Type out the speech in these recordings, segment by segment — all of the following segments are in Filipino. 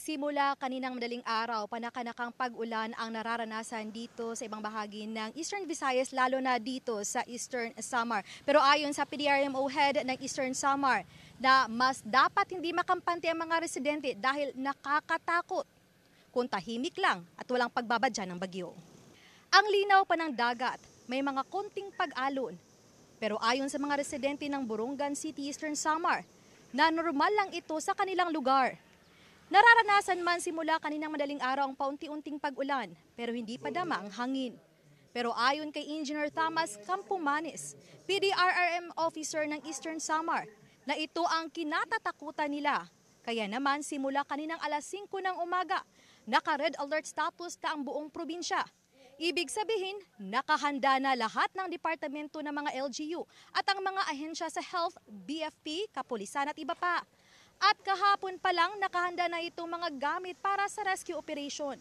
Simula kaninang madaling araw, panakanakang pag-ulan ang nararanasan dito sa ibang bahagi ng Eastern Visayas, lalo na dito sa Eastern Samar. Pero ayon sa PDRMO head ng Eastern Samar, na mas dapat hindi makampante ang mga residente dahil nakakatakot kung tahimik lang at walang pagbabadya ng bagyo. Ang linaw pa ng dagat, may mga konting pag-alon. Pero ayon sa mga residente ng Borongan City, Eastern Samar, na normal lang ito sa kanilang lugar. Nararanasan man simula kaninang madaling araw ang paunti-unting pag-ulan, pero hindi pa dama ang hangin. Pero ayon kay Engineer Thomas Campomanes, PDRRM officer ng Eastern Samar, na ito ang kinatatakutan nila. Kaya naman simula kaninang alas 5 ng umaga, naka-red alert status na ang buong probinsya. Ibig sabihin, nakahanda na lahat ng departamento ng mga LGU at ang mga ahensya sa health, BFP, kapulisan at iba pa. At kahapon pa lang nakahanda na itong mga gamit para sa rescue operation.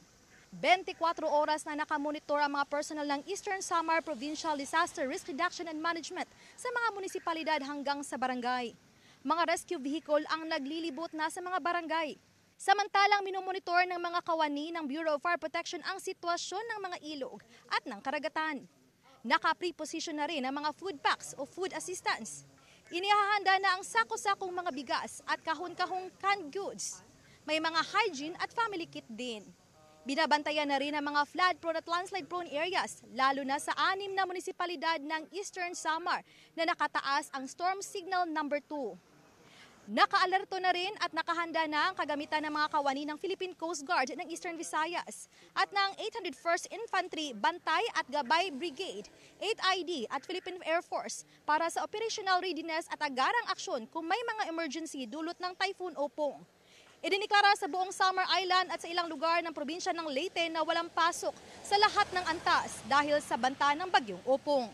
24 oras na nakamonitor ang mga personal ng Eastern Samar Provincial Disaster Risk Reduction and Management sa mga munisipalidad hanggang sa barangay. Mga rescue vehicle ang naglilibot na sa mga barangay. Samantalang minumonitor ng mga kawani ng Bureau of Fire Protection ang sitwasyon ng mga ilog at ng karagatan. Naka-preposition na rin ang mga food packs o food assistance. Inihahanda na ang sako-sakong mga bigas at kahon-kahong canned goods. May mga hygiene at family kit din. Binabantayan na rin ang mga flood-prone at landslide-prone areas, lalo na sa 6 na munisipalidad ng Eastern Samar na nakataas ang Storm Signal number 2. Naka-alerto na rin at nakahanda na ang kagamitan ng mga kawani ng Philippine Coast Guard ng Eastern Visayas at ng 801st Infantry Bantay at Gabay Brigade, 8ID at Philippine Air Force para sa operational readiness at agarang aksyon kung may mga emergency dulot ng Typhoon Opong. Idiniklara sa buong Samar Island at sa ilang lugar ng probinsya ng Leyte na walang pasok sa lahat ng antas dahil sa banta ng bagyong Opong.